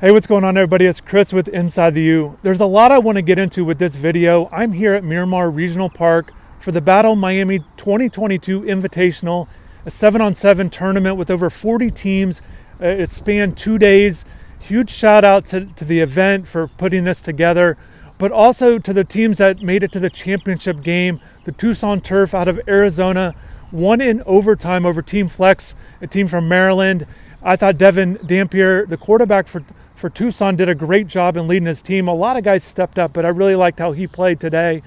Hey, what's going on, everybody? It's Chris with InsideTheU. There's a lot I want to get into with this video. I'm here at Miramar Regional Park for the Battle Miami 2022 Invitational, a 7-on-7 tournament with over 40 teams. It spanned 2 days. Huge shout out to the event for putting this together, but also to the teams that made it to the championship game. The Tucson Turf out of Arizona won in overtime over Team Flex, a team from Maryland. I thought Devin Dampier, the quarterback for Tucson, did a great job in leading his team. A lot of guys stepped up, but I really liked how he played today.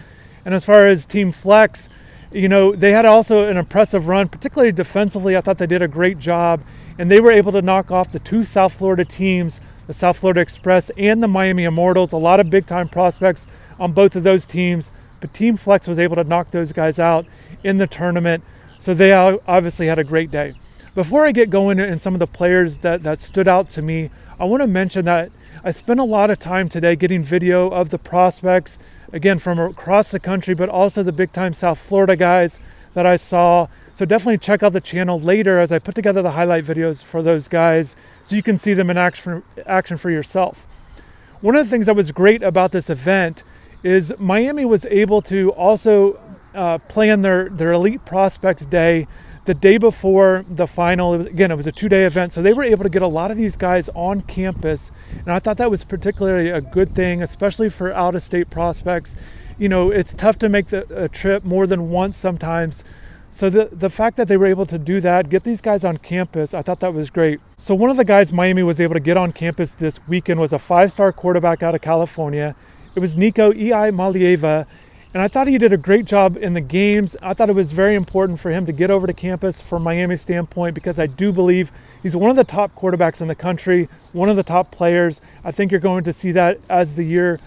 And as far as Team Flex, you know, they had also an impressive run, particularly defensively. I thought they did a great job, and they were able to knock off the two South Florida teams, the South Florida Express and the Miami Immortals. A lot of big-time prospects on both of those teams, but Team Flex was able to knock those guys out in the tournament, so they obviously had a great day. Before I get going in some of the players that stood out to me, I want to mention that I spent a lot of time today getting video of the prospects, again, from across the country, but also the big-time South Florida guys that I saw. So definitely check out the channel later as I put together the highlight videos for those guys so you can see them in action for yourself. One of the things that was great about this event is Miami was able to also plan their Elite Prospects Day the day before the final. It was a 2-day event, so they were able to get a lot of these guys on campus, and I thought that was particularly a good thing, especially for out-of-state prospects. You know, it's tough to make a trip more than once sometimes, so the fact that they were able to do that, get these guys on campus, I thought that was great. So one of the guys Miami was able to get on campus this weekend was a 5-star quarterback out of California. It was Niko Emalieva. And I thought he did a great job in the games. I thought it was very important for him to get over to campus from Miami's standpoint, because I do believe he's one of the top quarterbacks in the country, one of the top players. I think you're going to see that as the year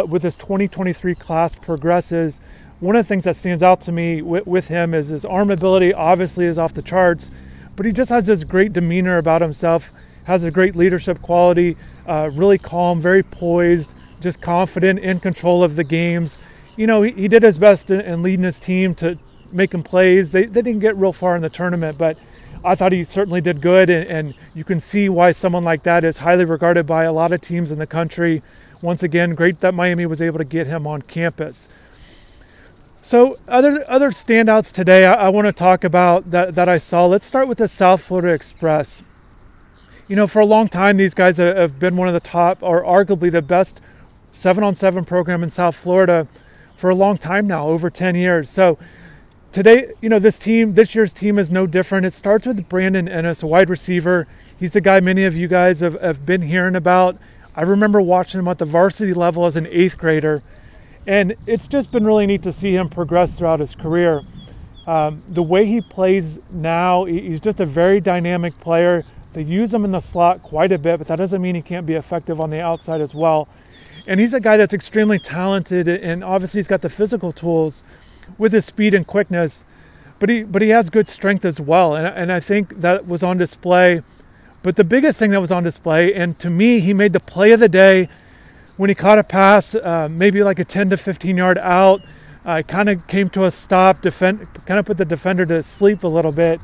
with this 2023 class progresses. One of the things that stands out to me with him is his arm ability obviously is off the charts, but he just has this great demeanor about himself, has a great leadership quality, really calm, very poised, just confident, in control of the games. You know, he did his best in leading his team to making plays. They didn't get real far in the tournament, but I thought he certainly did good, and you can see why someone like that is highly regarded by a lot of teams in the country. Once again, great that Miami was able to get him on campus. So other standouts today I want to talk about that I saw. Let's start with the South Florida Express. You know, for a long time, these guys have been one of the top, or arguably the best 7-on-7 program in South Florida for a long time now, over 10 years. So today, you know, this year's team is no different. It starts with Brandon Ennis, a wide receiver. He's the guy many of you guys have been hearing about. I remember watching him at the varsity level as an 8th grader, and it's just been really neat to see him progress throughout his career. The way he plays now, he's just a very dynamic player. They use him in the slot quite a bit, but that doesn't mean he can't be effective on the outside as well. And he's a guy that's extremely talented, and obviously he's got the physical tools with his speed and quickness, but he has good strength as well. And I think that was on display. But the biggest thing that was on display, and to me, he made the play of the day when he caught a pass, maybe like a 10 to 15 yard out. Kind of came to a stop, kind of put the defender to sleep a little bit.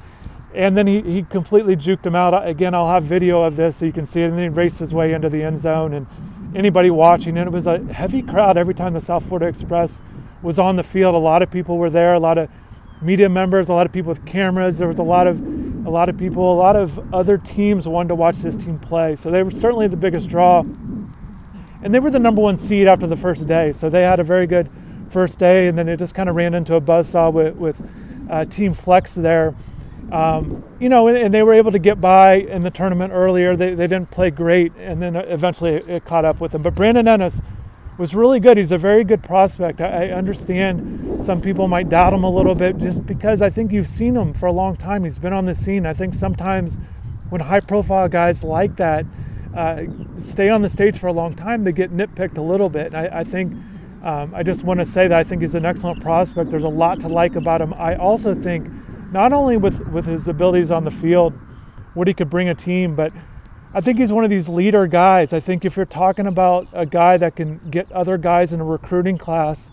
And then he completely juked him out. Again, I'll have video of this so you can see it. And then he raced his way into the end zone. And anybody watching, and it was a heavy crowd every time the South Florida Express was on the field. A lot of people were there, a lot of media members, a lot of people with cameras. There was a lot of people, a lot of other teams wanted to watch this team play. So they were certainly the biggest draw. And they were the #1 seed after the first day. So they had a very good first day, and then it just kind of ran into a buzzsaw with Team Flex there. You know, and they were able to get by in the tournament earlier. They didn't play great, and then eventually it caught up with them. But Brandon Ennis was really good. He's a very good prospect. I understand some people might doubt him a little bit just because I think you've seen him for a long time. He's been on the scene. I think sometimes when high-profile guys like that stay on the stage for a long time, they get nitpicked a little bit. And I think I just want to say that I think he's an excellent prospect. There's a lot to like about him. I also think not only with his abilities on the field, what he could bring a team, but I think he's one of these leader guys. I think if you're talking about a guy that can get other guys in a recruiting class,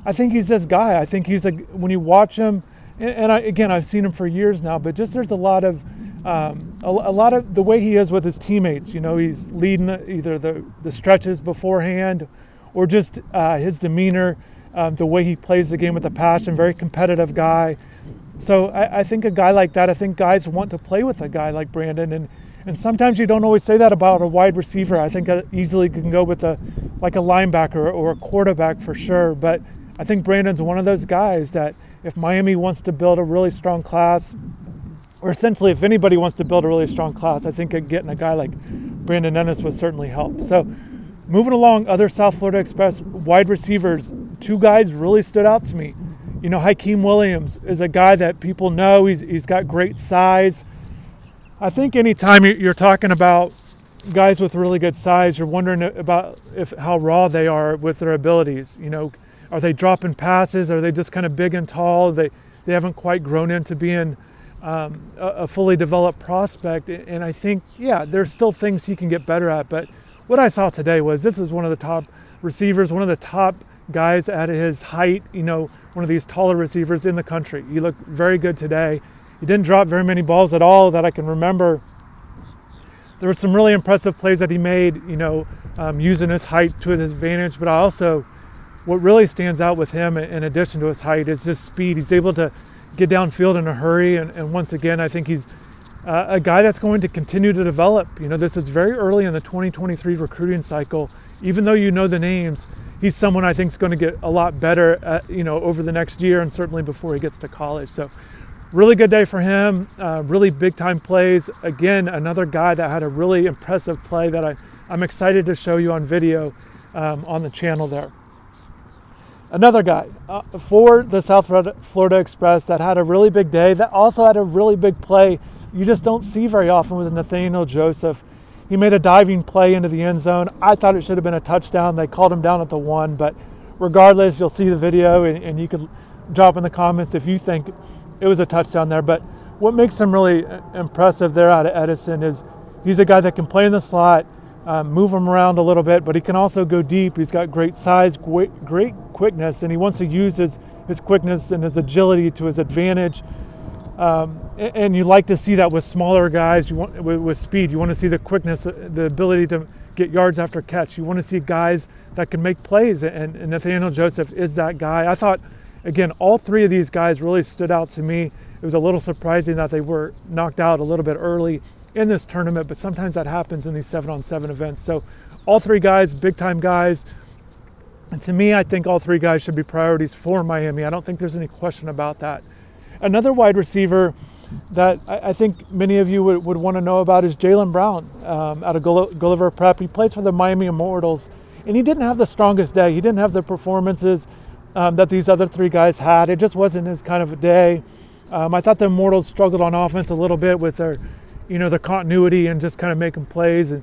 I think he's this guy. I think when you watch him, and again, I've seen him for years now, but just there's a lot of a lot of the way he is with his teammates. You know, he's leading either the stretches beforehand or just his demeanor, the way he plays the game with a passion, very competitive guy. So I think a guy like that, I think guys want to play with a guy like Brandon. And sometimes you don't always say that about a wide receiver. I think I easily can go with like a linebacker or a quarterback for sure. But I think Brandon's one of those guys that if Miami wants to build a really strong class, or essentially if anybody wants to build a really strong class, I think getting a guy like Brandon Ennis would certainly help. So moving along, other South Florida Express wide receivers, two guys really stood out to me. You know, Hakeem Williams is a guy that people know. He's got great size. I think anytime you're talking about guys with really good size, you're wondering about how raw they are with their abilities. You know, are they dropping passes? Are they just kind of big and tall? They haven't quite grown into being a fully developed prospect. And I think, yeah, there's still things he can get better at. But what I saw today was this is one of the top receivers, one of the top guys at his height, you know, one of these taller receivers in the country. He looked very good today. He didn't drop very many balls at all that I can remember. There were some really impressive plays that he made, you know, using his height to his advantage. But what really stands out with him, in addition to his height, is his speed. He's able to get downfield in a hurry. And once again, I think he's a guy that's going to continue to develop. You know, this is very early in the 2023 recruiting cycle. Even though you know the names, he's someone I think is going to get a lot better, you know, over the next year and certainly before he gets to college. So really good day for him, really big time plays. Again, another guy that had a really impressive play that I'm excited to show you on video on the channel there. Another guy for the South Florida Express that had a really big day, that also had a really big play you just don't see very often, with Nathaniel Joseph. He made a diving play into the end zone. I thought it should have been a touchdown. They called him down at the 1, but regardless, you'll see the video and you can drop in the comments if you think it was a touchdown there. But what makes him really impressive there out of Edison is he's a guy that can play in the slot, move him around a little bit, but he can also go deep. He's got great size, great quickness, and he wants to use his quickness and his agility to his advantage. And you like to see that with smaller guys. With speed, you want to see the quickness, the ability to get yards after catch. You want to see guys that can make plays, and Nathaniel Joseph is that guy. I thought, again, all three of these guys really stood out to me. It was a little surprising that they were knocked out a little bit early in this tournament, but sometimes that happens in these 7-on-7 events. So all three guys, big time guys. And to me, I think all three guys should be priorities for Miami. I don't think there's any question about that. Another wide receiver that I think many of you would want to know about is Jalen Brown out of Gulliver Prep. He plays for the Miami Immortals, and he didn't have the strongest day. He didn't have the performances that these other three guys had. It just wasn't his kind of a day. I thought the Immortals struggled on offense a little bit with their, you know, their continuity and just kind of making plays. And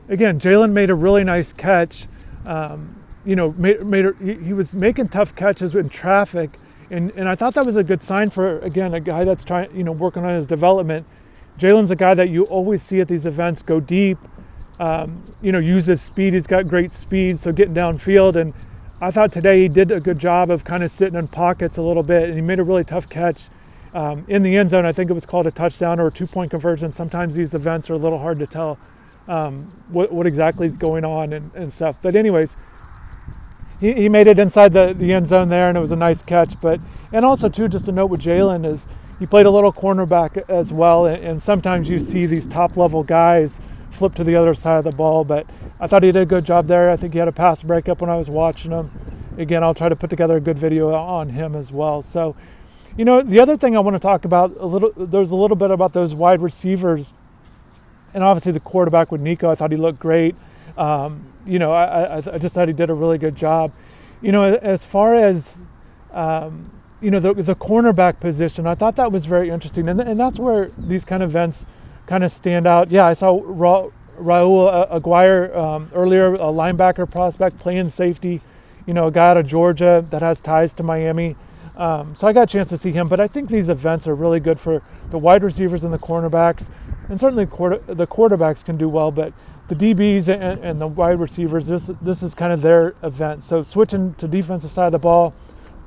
again, Jalen made a really nice catch. You know, he was making tough catches in traffic. And I thought that was a good sign for, again, a guy that's trying, you know, working on his development. Jalen's a guy that you always see at these events go deep, you know, use his speed. He's got great speed, so getting downfield. And I thought today he did a good job of kind of sitting in pockets a little bit, and he made a really tough catch in the end zone. I think it was called a touchdown or a 2-point conversion. Sometimes these events are a little hard to tell what exactly is going on and stuff. But anyways, he made it inside the end zone there, and it was a nice catch. And also, too, just a note with Jalen is he played a little cornerback as well, and sometimes you see these top-level guys flip to the other side of the ball, but I thought he did a good job there. I think he had a pass breakup when I was watching him. Again, I'll try to put together a good video on him as well. So, you know, the other thing I want to talk about there's a little bit about those wide receivers, and obviously the quarterback with Niko. I thought he looked great. You know, I just thought he did a really good job. You know, as far as, you know, the cornerback position, I thought that was very interesting. And that's where these kind of events kind of stand out. Yeah, I saw Raul Aguirre earlier, a linebacker prospect, playing safety, you know, a guy out of Georgia that has ties to Miami. So I got a chance to see him. But I think these events are really good for the wide receivers and the cornerbacks. And certainly the quarterbacks can do well, but the DBs and the wide receivers, this is kind of their event. So switching to defensive side of the ball,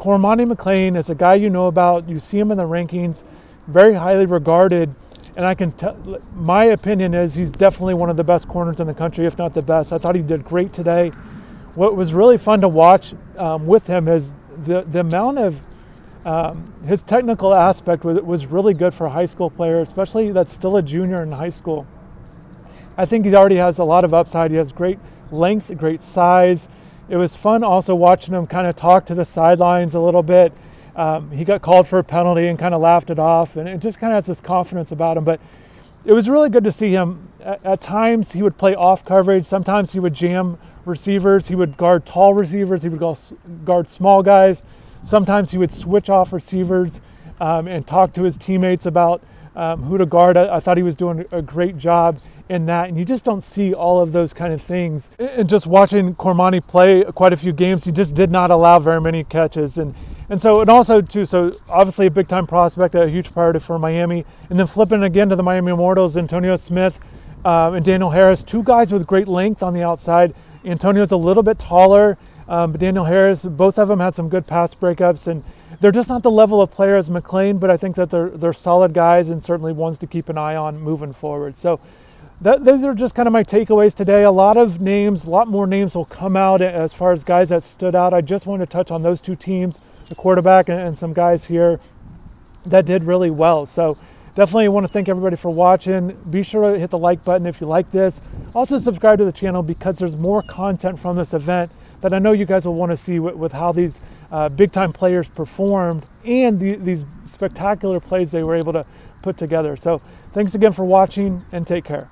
Cormani McLean is a guy you know about. You see him in the rankings, very highly regarded. And I can tell, my opinion is he's definitely one of the best corners in the country, if not the best. I thought he did great today. What was really fun to watch with him is the amount of his technical aspect was really good for a high school player, especially that's still a junior in high school. I think he already has a lot of upside. He has great length, great size. It was fun also watching him kind of talk to the sidelines a little bit. He got called for a penalty and kind of laughed it off, and it just kind of has this confidence about him. But it was really good to see him. At times he would play off coverage. Sometimes he would jam receivers. He would guard tall receivers. He would guard small guys. Sometimes he would switch off receivers and talk to his teammates about who to guard. I thought he was doing a great job in that, and you just don't see all of those kind of things. And just watching Cormani play quite a few games, he just did not allow very many catches. And so obviously a big time prospect, a huge priority for Miami. And then flipping again to the Miami Immortals, Antonio Smith and Daniel Harris, two guys with great length on the outside. Antonio's a little bit taller, but Daniel Harris, both of them had some good pass breakups, and they're just not the level of player as McLean, but I think that they're solid guys and certainly ones to keep an eye on moving forward. So those are just kind of my takeaways today. A lot more names will come out as far as guys that stood out. I just wanted to touch on those two teams, the quarterback and some guys here that did really well. So definitely want to thank everybody for watching. Be sure to hit the like button if you like this. Also subscribe to the channel because there's more content from this event that I know you guys will want to see with how these big time players performed and these spectacular plays they were able to put together. So thanks again for watching and take care.